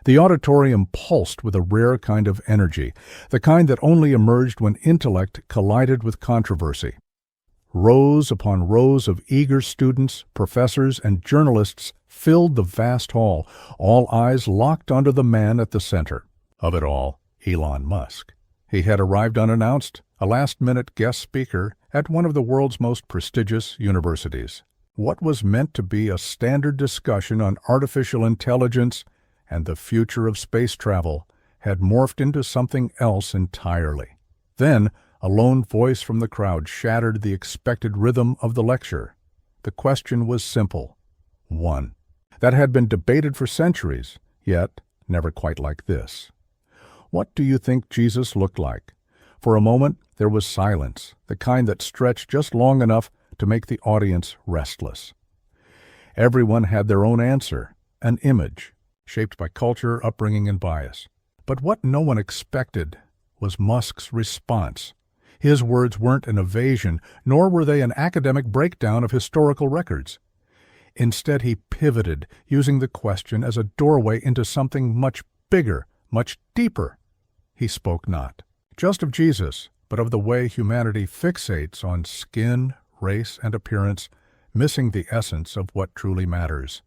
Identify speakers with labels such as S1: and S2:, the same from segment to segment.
S1: The auditorium pulsed with a rare kind of energy, the kind that only emerged when intellect collided with controversy. Rows upon rows of eager students, professors, and journalists filled the vast hall, all eyes locked onto the man at the center of it all, Elon Musk. He had arrived unannounced, a last-minute guest speaker at one of the world's most prestigious universities. What was meant to be a standard discussion on artificial intelligence and the future of space travel had morphed into something else entirely. Then, a lone voice from the crowd shattered the expected rhythm of the lecture. The question was simple. One that had been debated for centuries, yet never quite like this. What do you think Jesus looked like? For a moment, there was silence, the kind that stretched just long enough to make the audience restless. Everyone had their own answer, an image, shaped by culture, upbringing, and bias. But what no one expected was Musk's response. His words weren't an evasion, nor were they an academic breakdown of historical records. Instead, he pivoted, using the question as a doorway into something much bigger, much deeper. He spoke not just of Jesus, but of the way humanity fixates on skin, race, and appearance, missing the essence of what truly matters.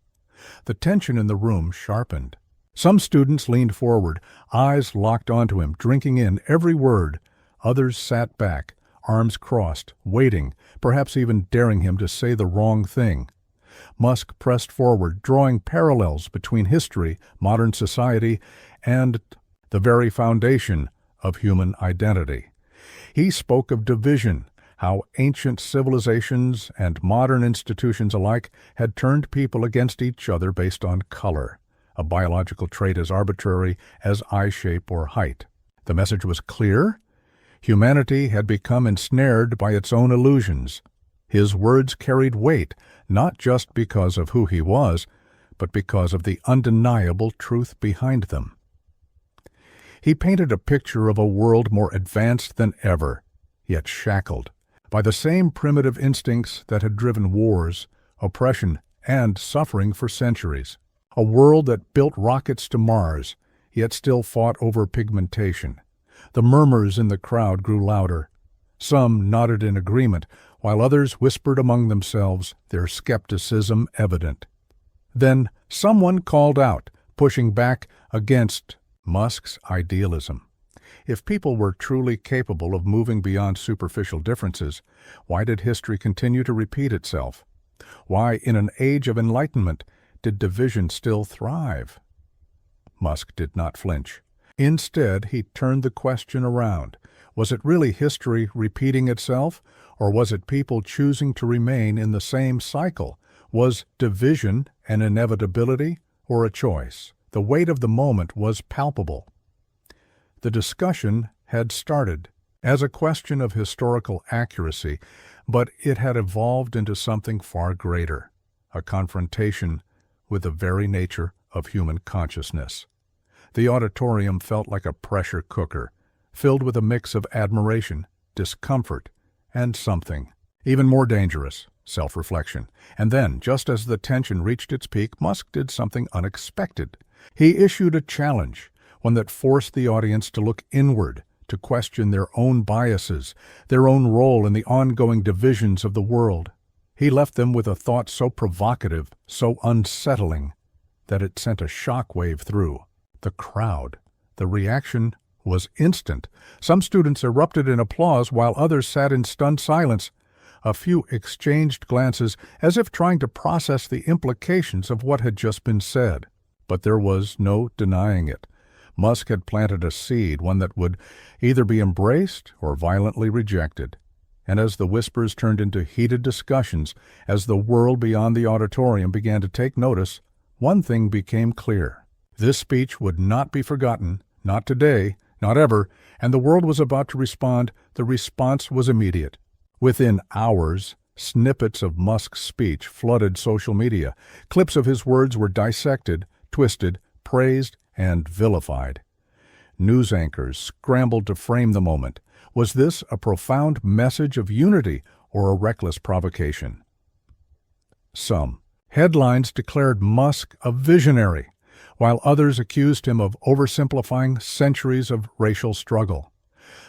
S1: The tension in the room sharpened. Some students leaned forward, eyes locked onto him, drinking in every word. Others sat back, arms crossed, waiting, perhaps even daring him to say the wrong thing. Musk pressed forward, drawing parallels between history, modern society, and the very foundation of human identity. He spoke of division, how ancient civilizations and modern institutions alike had turned people against each other based on color, a biological trait as arbitrary as eye shape or height. The message was clear. Humanity had become ensnared by its own illusions. His words carried weight, not just because of who he was, but because of the undeniable truth behind them. He painted a picture of a world more advanced than ever, yet shackled by the same primitive instincts that had driven wars, oppression, and suffering for centuries. A world that built rockets to Mars, yet still fought over pigmentation. The murmurs in the crowd grew louder. Some nodded in agreement, while others whispered among themselves, their skepticism evident. Then someone called out, pushing back against Musk's idealism. If people were truly capable of moving beyond superficial differences, why did history continue to repeat itself? Why, in an age of enlightenment, did division still thrive? Musk did not flinch. Instead, he turned the question around. Was it really history repeating itself, or was it people choosing to remain in the same cycle? Was division an inevitability or a choice? The weight of the moment was palpable. The discussion had started as a question of historical accuracy, but it had evolved into something far greater, a confrontation with the very nature of human consciousness. The auditorium felt like a pressure cooker, filled with a mix of admiration, discomfort, and something even more dangerous, self-reflection. And then, just as the tension reached its peak, Musk did something unexpected. He issued a challenge, one that forced the audience to look inward, to question their own biases, their own role in the ongoing divisions of the world. He left them with a thought so provocative, so unsettling, that it sent a shockwave through the crowd. The reaction was instant. Some students erupted in applause while others sat in stunned silence. A few exchanged glances as if trying to process the implications of what had just been said. But there was no denying it. Musk had planted a seed, one that would either be embraced or violently rejected. And as the whispers turned into heated discussions, as the world beyond the auditorium began to take notice, one thing became clear. This speech would not be forgotten, not today, not ever, and the world was about to respond. The response was immediate. Within hours, snippets of Musk's speech flooded social media. Clips of his words were dissected, twisted, praised, and vilified. News anchors scrambled to frame the moment. Was this a profound message of unity or a reckless provocation? Some headlines declared Musk a visionary, while others accused him of oversimplifying centuries of racial struggle.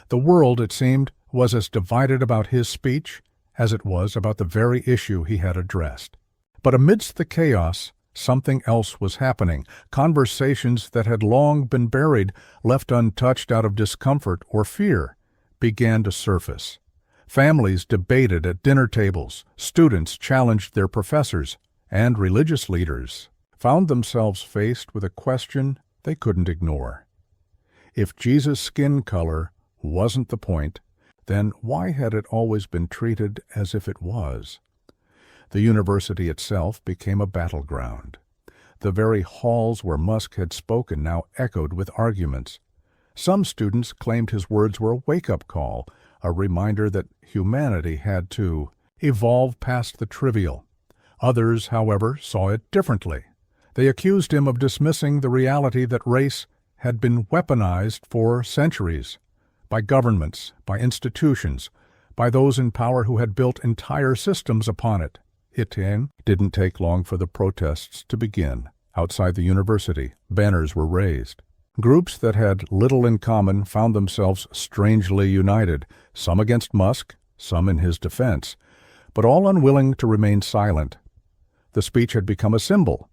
S1: The world, it seemed, was as divided about his speech as it was about the very issue he had addressed. But amidst the chaos, something else was happening. Conversations that had long been buried, left untouched out of discomfort or fear, began to surface. Families debated at dinner tables, students challenged their professors, and religious leaders found themselves faced with a question they couldn't ignore. If Jesus' skin color wasn't the point, then why had it always been treated as if it was? The university itself became a battleground. The very halls where Musk had spoken now echoed with arguments. Some students claimed his words were a wake-up call, a reminder that humanity had to evolve past the trivial. Others, however, saw it differently. They accused him of dismissing the reality that race had been weaponized for centuries, by governments, by institutions, by those in power who had built entire systems upon it. It didn't take long for the protests to begin. Outside the university, banners were raised. Groups that had little in common found themselves strangely united, some against Musk, some in his defense, but all unwilling to remain silent. The speech had become a symbol,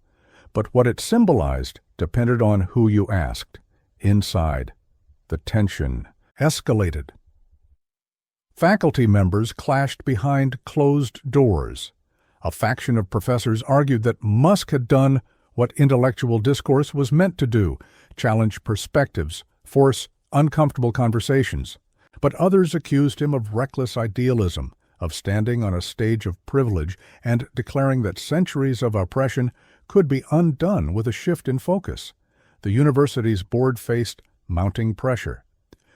S1: but what it symbolized depended on who you asked. Inside, the tension escalated. Faculty members clashed behind closed doors. A faction of professors argued that Musk had done what intellectual discourse was meant to do: challenge perspectives, force uncomfortable conversations. But others accused him of reckless idealism, of standing on a stage of privilege and declaring that centuries of oppression could be undone with a shift in focus. The university's board faced mounting pressure.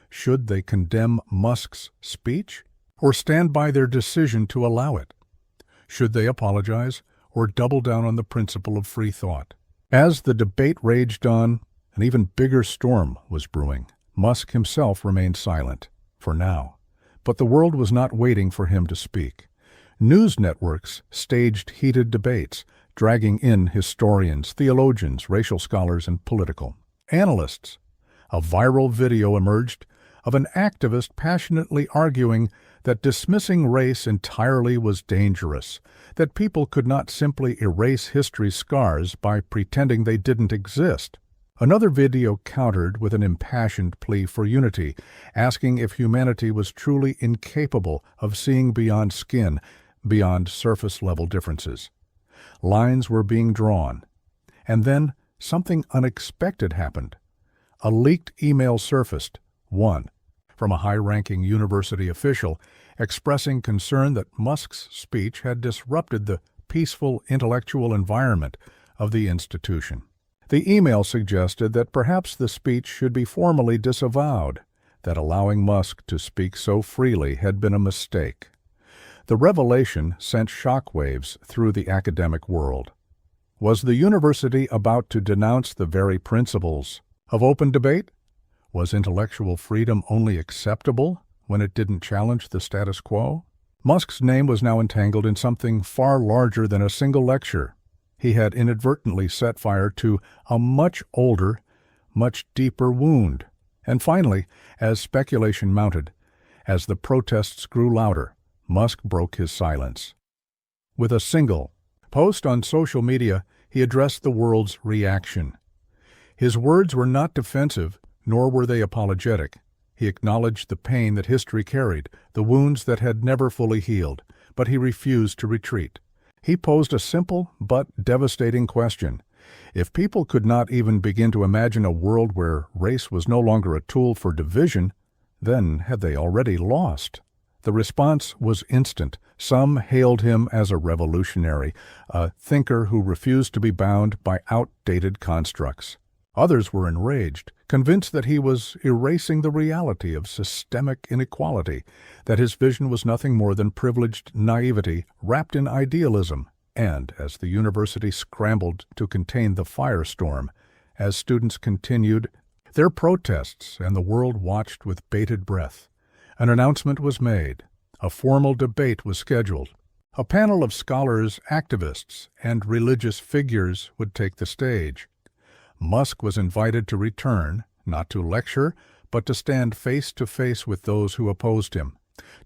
S1: Should they condemn Musk's speech or stand by their decision to allow it? Should they apologize or double down on the principle of free thought? As the debate raged on, an even bigger storm was brewing. Musk himself remained silent, for now. But the world was not waiting for him to speak. News networks staged heated debates, dragging in historians, theologians, racial scholars, and political analysts. A viral video emerged of an activist passionately arguing that dismissing race entirely was dangerous, that people could not simply erase history's scars by pretending they didn't exist. Another video countered with an impassioned plea for unity, asking if humanity was truly incapable of seeing beyond skin, beyond surface-level differences. Lines were being drawn. And then something unexpected happened. A leaked email surfaced, one from a high-ranking university official, expressing concern that Musk's speech had disrupted the peaceful intellectual environment of the institution. The email suggested that perhaps the speech should be formally disavowed, that allowing Musk to speak so freely had been a mistake. The revelation sent shockwaves through the academic world. Was the university about to denounce the very principles of open debate? Was intellectual freedom only acceptable when it didn't challenge the status quo? Musk's name was now entangled in something far larger than a single lecture. He had inadvertently set fire to a much older, much deeper wound. And finally, as speculation mounted, as the protests grew louder, Musk broke his silence. With a single post on social media, he addressed the world's reaction. His words were not defensive, nor were they apologetic. He acknowledged the pain that history carried, the wounds that had never fully healed, but he refused to retreat. He posed a simple but devastating question. If people could not even begin to imagine a world where race was no longer a tool for division, then had they already lost? The response was instant. Some hailed him as a revolutionary, a thinker who refused to be bound by outdated constructs. Others were enraged, convinced that he was erasing the reality of systemic inequality, that his vision was nothing more than privileged naivety wrapped in idealism. And as the university scrambled to contain the firestorm, as students continued their protests and the world watched with bated breath, an announcement was made. A formal debate was scheduled. A panel of scholars, activists, and religious figures would take the stage. Musk was invited to return, not to lecture, but to stand face to face with those who opposed him,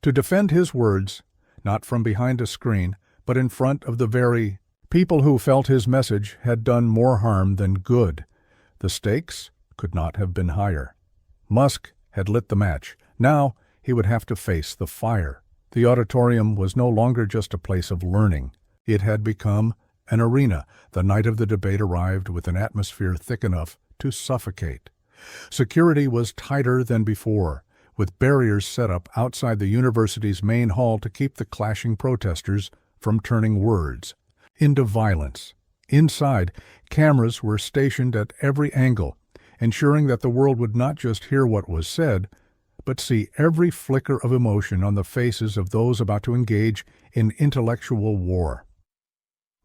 S1: to defend his words, not from behind a screen, but in front of the very people who felt his message had done more harm than good. The stakes could not have been higher. Musk had lit the match. Now he would have to face the fire. The auditorium was no longer just a place of learning. It had become an arena. The night of the debate arrived with an atmosphere thick enough to suffocate. Security was tighter than before, with barriers set up outside the university's main hall to keep the clashing protesters from turning words into violence. Inside, cameras were stationed at every angle, ensuring that the world would not just hear what was said, but see every flicker of emotion on the faces of those about to engage in intellectual war.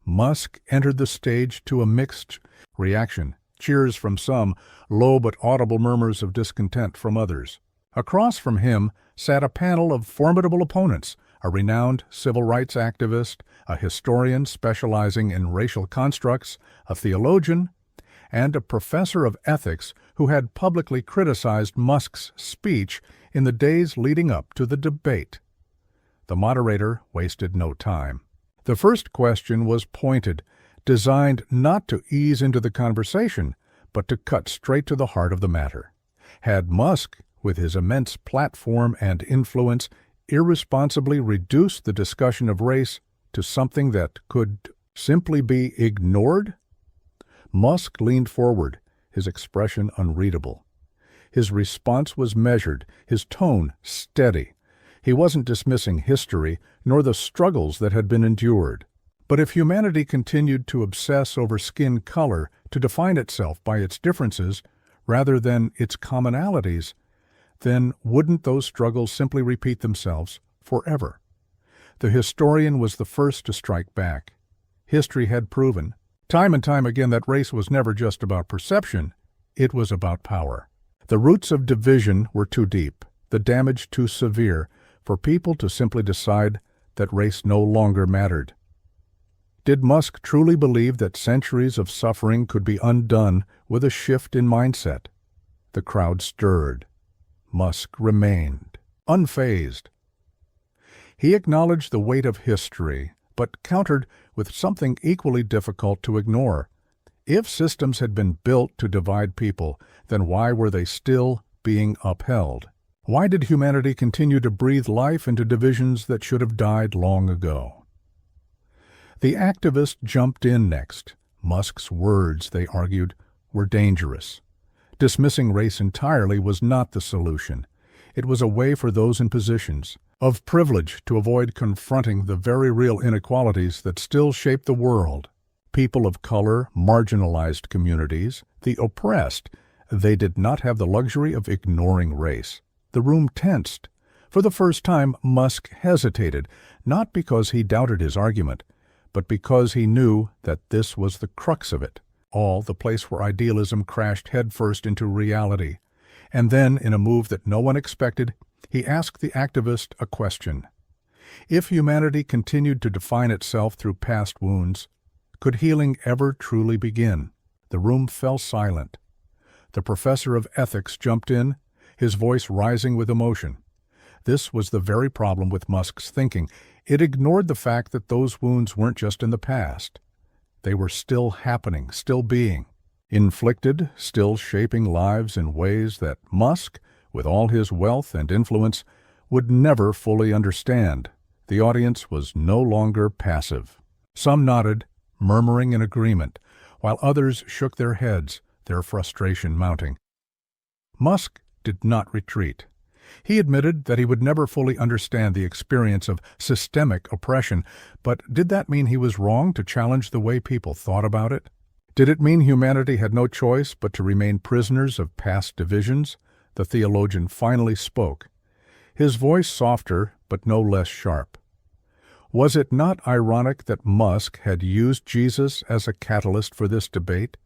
S1: Musk entered the stage to a mixed reaction, cheers from some, low but audible murmurs of discontent from others. Across from him sat a panel of formidable opponents, a renowned civil rights activist, a historian specializing in racial constructs, a theologian, and a professor of ethics who had publicly criticized Musk's speech in the days leading up to the debate. The moderator wasted no time. The first question was pointed, designed not to ease into the conversation, but to cut straight to the heart of the matter. Had Musk, with his immense platform and influence, irresponsibly reduced the discussion of race to something that could simply be ignored? Musk leaned forward, his expression unreadable. His response was measured, his tone steady. He wasn't dismissing history, nor the struggles that had been endured. But if humanity continued to obsess over skin color, to define itself by its differences, rather than its commonalities, then wouldn't those struggles simply repeat themselves forever? The historian was the first to strike back. History had proven, time and time again, that race was never just about perception, it was about power. The roots of division were too deep, the damage too severe, for people to simply decide that race no longer mattered. Did Musk truly believe that centuries of suffering could be undone with a shift in mindset? The crowd stirred. Musk remained unfazed. He acknowledged the weight of history, but countered with something equally difficult to ignore. If systems had been built to divide people, then why were they still being upheld? Why did humanity continue to breathe life into divisions that should have died long ago? The activist jumped in next. Musk's words, they argued, were dangerous. Dismissing race entirely was not the solution. It was a way for those in positions of privilege to avoid confronting the very real inequalities that still shape the world. People of color, marginalized communities, the oppressed, they did not have the luxury of ignoring race. The room tensed. For the first time, Musk hesitated, not because he doubted his argument, but because he knew that this was the crux of it. All the place where idealism crashed headfirst into reality. And then, in a move that no one expected, he asked the activist a question. If humanity continued to define itself through past wounds, could healing ever truly begin? The room fell silent. The professor of ethics jumped in, his voice rising with emotion. This was the very problem with Musk's thinking. It ignored the fact that those wounds weren't just in the past. They were still happening, still being inflicted, still shaping lives in ways that Musk, with all his wealth and influence, would never fully understand. The audience was no longer passive. Some nodded, murmuring in agreement, while others shook their heads, their frustration mounting. Musk did not retreat. He admitted that he would never fully understand the experience of systemic oppression, but did that mean he was wrong to challenge the way people thought about it? Did it mean humanity had no choice but to remain prisoners of past divisions? The theologian finally spoke, his voice softer but no less sharp. Was it not ironic that Musk had used Jesus as a catalyst for this debate?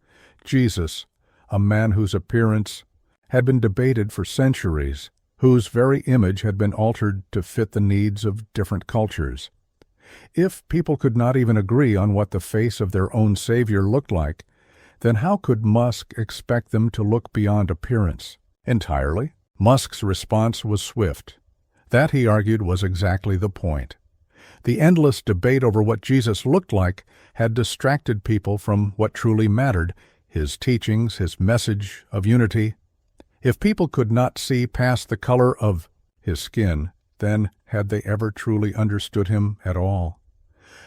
S1: Jesus, a man whose appearance had been debated for centuries, whose very image had been altered to fit the needs of different cultures. If people could not even agree on what the face of their own Savior looked like, then how could Musk expect them to look beyond appearance? Entirely. Musk's response was swift. That, he argued, was exactly the point. The endless debate over what Jesus looked like had distracted people from what truly mattered, his teachings, his message of unity. If people could not see past the color of his skin, then had they ever truly understood him at all?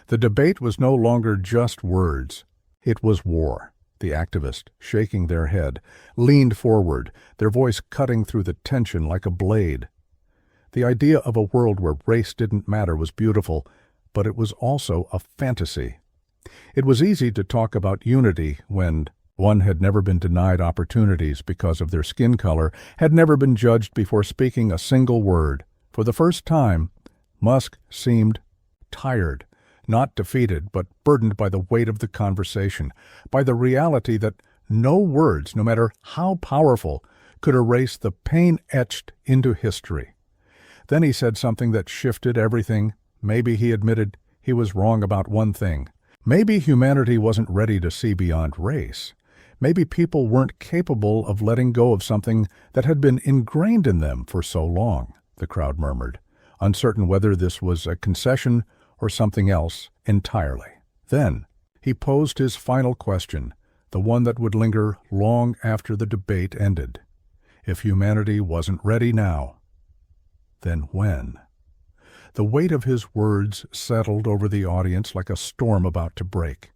S1: The debate was no longer just words. It was war. The activist, shaking their head, leaned forward, their voice cutting through the tension like a blade. The idea of a world where race didn't matter was beautiful, but it was also a fantasy. It was easy to talk about unity when one had never been denied opportunities because of their skin color, had never been judged before speaking a single word. For the first time, Musk seemed tired. Not defeated, but burdened by the weight of the conversation, by the reality that no words, no matter how powerful, could erase the pain etched into history. Then he said something that shifted everything. Maybe he admitted he was wrong about one thing. Maybe humanity wasn't ready to see beyond race. Maybe people weren't capable of letting go of something that had been ingrained in them for so long, the crowd murmured, uncertain whether this was a concession or something else entirely. Then he posed his final question, the one that would linger long after the debate ended. If humanity wasn't ready now, then when? The weight of his words settled over the audience like a storm about to break.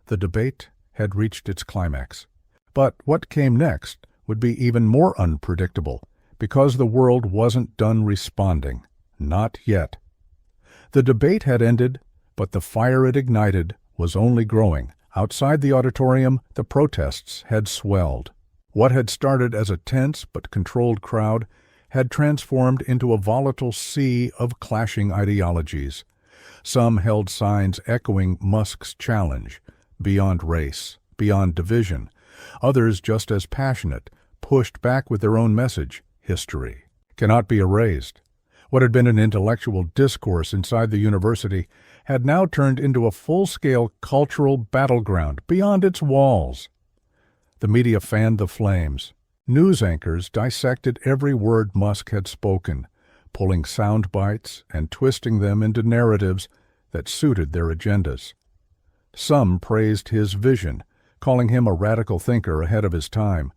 S1: The debate had reached its climax. But what came next would be even more unpredictable, because the world wasn't done responding. Not yet. The debate had ended, but the fire it ignited was only growing. Outside the auditorium, the protests had swelled. What had started as a tense but controlled crowd had transformed into a volatile sea of clashing ideologies. Some held signs echoing Musk's challenge, beyond race, beyond division. Others, just as passionate, pushed back with their own message: history cannot be erased. What had been an intellectual discourse inside the university had now turned into a full-scale cultural battleground beyond its walls. The media fanned the flames. News anchors dissected every word Musk had spoken, pulling sound bites and twisting them into narratives that suited their agendas. Some praised his vision, calling him a radical thinker ahead of his time.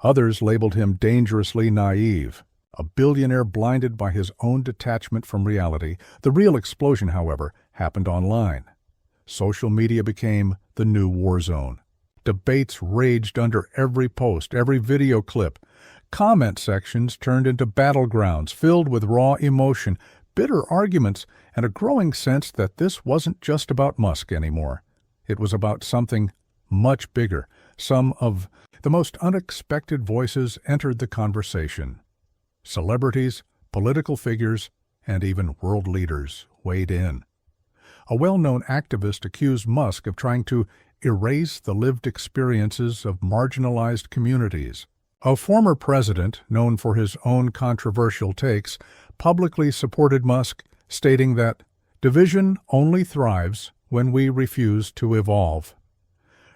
S1: Others labeled him dangerously naive, a billionaire blinded by his own detachment from reality. The real explosion, however, happened online. Social media became the new war zone. Debates raged under every post, every video clip. Comment sections turned into battlegrounds filled with raw emotion, bitter arguments, and a growing sense that this wasn't just about Musk anymore. It was about something much bigger. Some of the most unexpected voices entered the conversation. Celebrities, political figures, and even world leaders weighed in. A well-known activist accused Musk of trying to erase the lived experiences of marginalized communities. A former president, known for his own controversial takes, publicly supported Musk, stating that division only thrives when we refuse to evolve.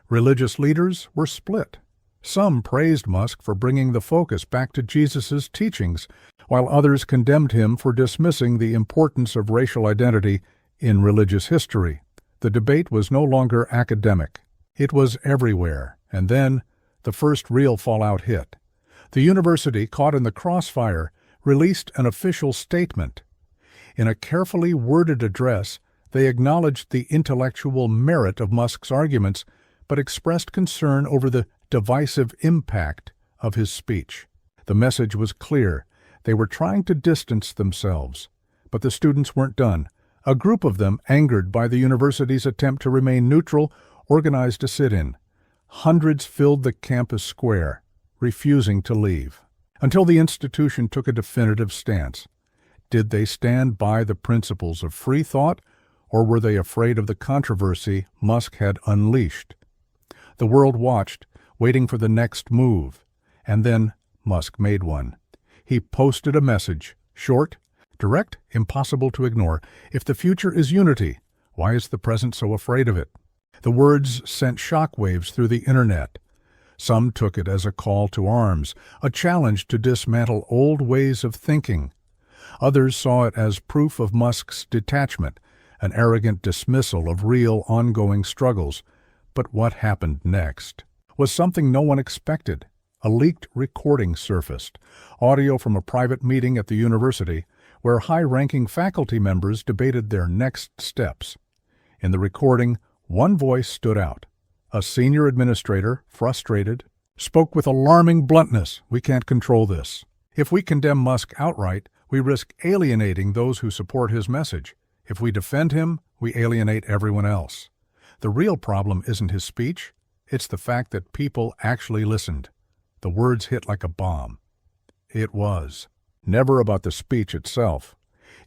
S1: Religious leaders were split. Some praised Musk for bringing the focus back to Jesus' teachings, while others condemned him for dismissing the importance of racial identity in religious history. The debate was no longer academic. It was everywhere, and then the first real fallout hit. The university, caught in the crossfire, released an official statement. In a carefully worded address, they acknowledged the intellectual merit of Musk's arguments, but expressed concern over the divisive impact of his speech. The message was clear. They were trying to distance themselves. But the students weren't done. A group of them, angered by the university's attempt to remain neutral, organized a sit-in. Hundreds filled the campus square, refusing to leave, until the institution took a definitive stance. Did they stand by the principles of free thought, or were they afraid of the controversy Musk had unleashed? The world watched, waiting for the next move, and then Musk made one. He posted a message, short, direct, impossible to ignore. If the future is unity, why is the present so afraid of it? The words sent shockwaves through the internet. Some took it as a call to arms, a challenge to dismantle old ways of thinking. Others saw it as proof of Musk's detachment, an arrogant dismissal of real, ongoing struggles. But what happened next was something no one expected. A leaked recording surfaced, audio from a private meeting at the university, where high-ranking faculty members debated their next steps. In the recording, one voice stood out. A senior administrator, frustrated, spoke with alarming bluntness. "We can't control this. If we condemn Musk outright, we risk alienating those who support his message. If we defend him, we alienate everyone else. The real problem isn't his speech. It's the fact that people actually listened." The words hit like a bomb. It was never about the speech itself.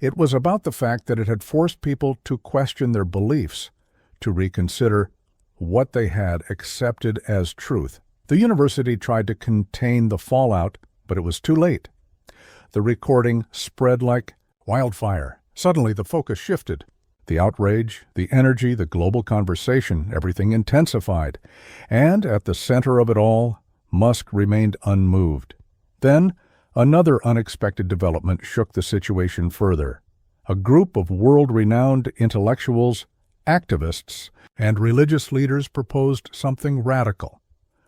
S1: It was about the fact that it had forced people to question their beliefs, to reconsider what they had accepted as truth. The university tried to contain the fallout, but it was too late. The recording spread like wildfire. Suddenly the focus shifted. The outrage, the energy, the global conversation, everything intensified. And at the center of it all, Musk remained unmoved. Then, another unexpected development shook the situation further. A group of world-renowned intellectuals, activists, and religious leaders proposed something radical.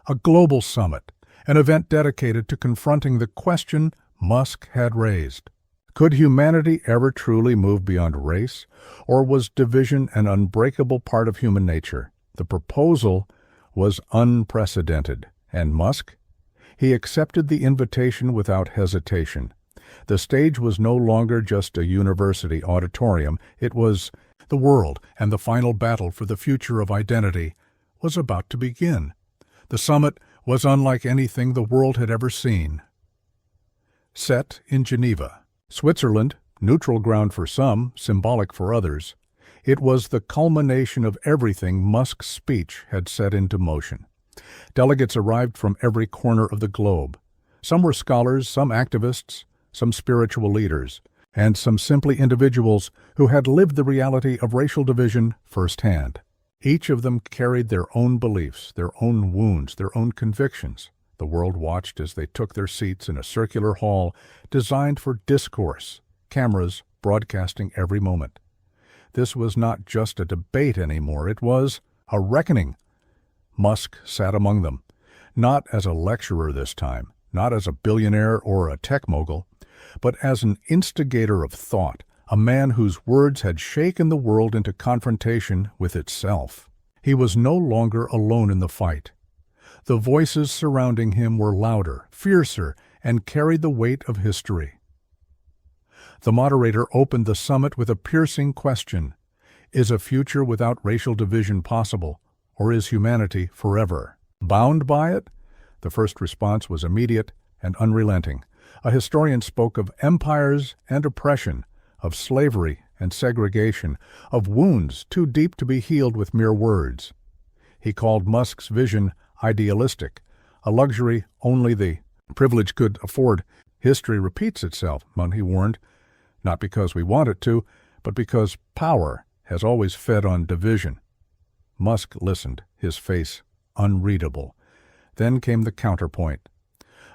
S1: A global summit, an event dedicated to confronting the question Musk had raised. Could humanity ever truly move beyond race, or was division an unbreakable part of human nature? The proposal was unprecedented, and Musk? He accepted the invitation without hesitation. The stage was no longer just a university auditorium, it was the world, and the final battle for the future of identity was about to begin. The summit was unlike anything the world had ever seen. Set in Geneva, Switzerland, neutral ground for some, symbolic for others, it was the culmination of everything Musk's speech had set into motion. Delegates arrived from every corner of the globe. Some were scholars, some activists, some spiritual leaders, and some simply individuals who had lived the reality of racial division firsthand. Each of them carried their own beliefs, their own wounds, their own convictions. The world watched as they took their seats in a circular hall designed for discourse, cameras broadcasting every moment. This was not just a debate anymore, it was a reckoning. Musk sat among them, not as a lecturer this time, not as a billionaire or a tech mogul, but as an instigator of thought, a man whose words had shaken the world into confrontation with itself. He was no longer alone in the fight. The voices surrounding him were louder, fiercer, and carried the weight of history. The moderator opened the summit with a piercing question. Is a future without racial division possible, or is humanity forever bound by it? The first response was immediate and unrelenting. A historian spoke of empires and oppression, of slavery and segregation, of wounds too deep to be healed with mere words. He called Musk's vision idealistic, a luxury only the privileged could afford. History repeats itself, he warned, not because we want it to, but because power has always fed on division. Musk listened, his face unreadable. Then came the counterpoint.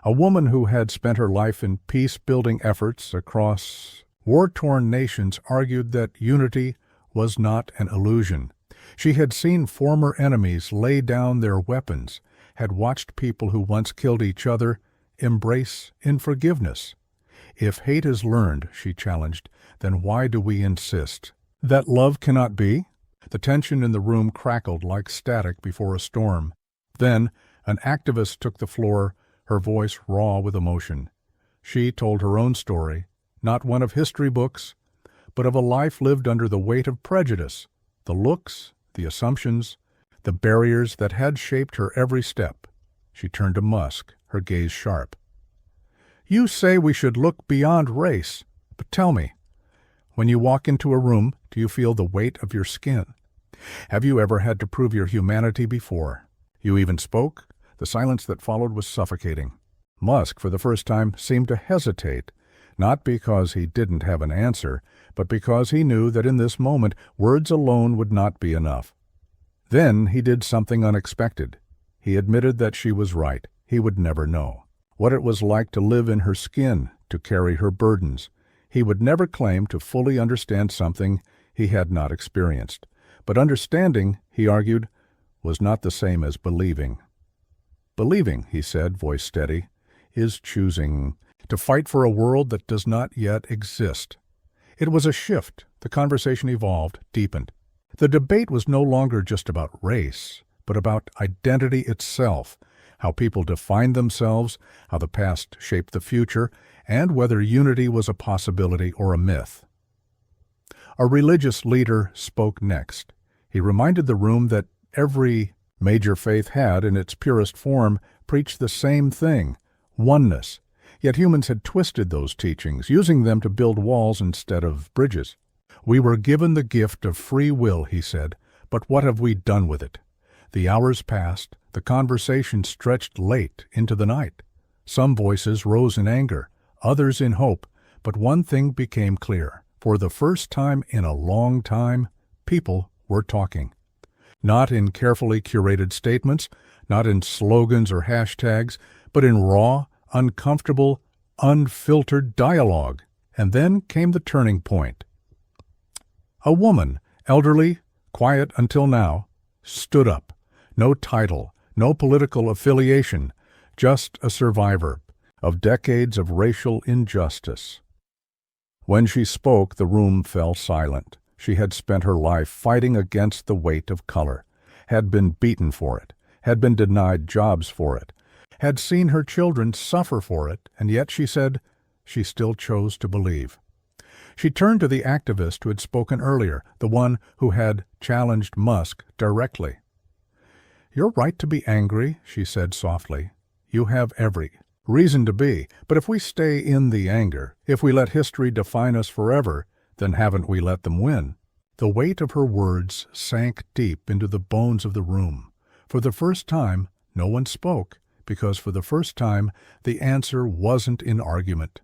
S1: A woman who had spent her life in peace-building efforts across war-torn nations argued that unity was not an illusion. She had seen former enemies lay down their weapons, had watched people who once killed each other embrace in forgiveness. If hate is learned, she challenged, then why do we insist that love cannot be? The tension in the room crackled like static before a storm. Then an activist took the floor, her voice raw with emotion. She told her own story, not one of history books, but of a life lived under the weight of prejudice, the looks, the assumptions, the barriers that had shaped her every step. She turned to Musk, her gaze sharp. You say we should look beyond race, but tell me, when you walk into a room, do you feel the weight of your skin? Have you ever had to prove your humanity before? You even spoke? The silence that followed was suffocating. Musk, for the first time, seemed to hesitate, not because he didn't have an answer, but because he knew that in this moment words alone would not be enough. Then he did something unexpected. He admitted that she was right. He would never know what it was like to live in her skin, to carry her burdens. He would never claim to fully understand something he had not experienced. But understanding, he argued, was not the same as believing. Believing, he said, voice steady, is choosing to fight for a world that does not yet exist. It was a shift. The conversation evolved, deepened. The debate was no longer just about race, but about identity itself, how people defined themselves, how the past shaped the future, and whether unity was a possibility or a myth. A religious leader spoke next. He reminded the room that every major faith had, in its purest form, preached the same thing, oneness. Yet humans had twisted those teachings, using them to build walls instead of bridges. We were given the gift of free will, he said, but what have we done with it? The hours passed, the conversation stretched late into the night. Some voices rose in anger, others in hope, but one thing became clear. For the first time in a long time, people were talking. Not in carefully curated statements, not in slogans or hashtags, but in raw, uncomfortable, unfiltered dialogue. And then came the turning point. A woman, elderly, quiet until now, stood up. No title, no political affiliation, just a survivor of decades of racial injustice. When she spoke, the room fell silent. She had spent her life fighting against the weight of color, had been beaten for it, had been denied jobs for it, had seen her children suffer for it, and yet, she said, she still chose to believe. She turned to the activist who had spoken earlier, the one who had challenged Musk directly. "You're right to be angry," she said softly. "You have every reason to be, but if we stay in the anger, if we let history define us forever, then haven't we let them win?" The weight of her words sank deep into the bones of the room. For the first time, no one spoke, because for the first time the answer wasn't in argument,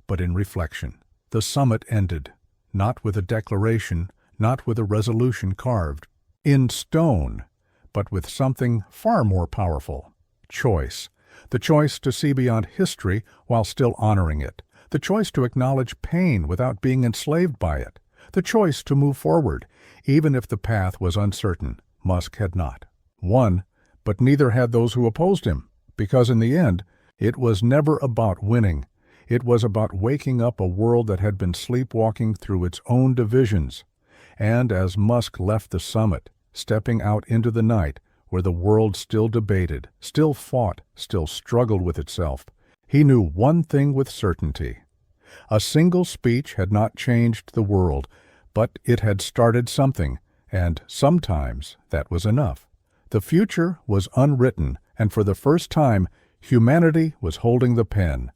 S1: but in reflection. The summit ended, not with a declaration, not with a resolution carved in stone, but with something far more powerful: choice. The choice to see beyond history while still honoring it. The choice to acknowledge pain without being enslaved by it. The choice to move forward, even if the path was uncertain. Musk had not won, but neither had those who opposed him, because in the end, it was never about winning. It was about waking up a world that had been sleepwalking through its own divisions. And as Musk left the summit, stepping out into the night, where the world still debated, still fought, still struggled with itself, he knew one thing with certainty. A single speech had not changed the world, but it had started something, and sometimes that was enough. The future was unwritten, and for the first time, humanity was holding the pen.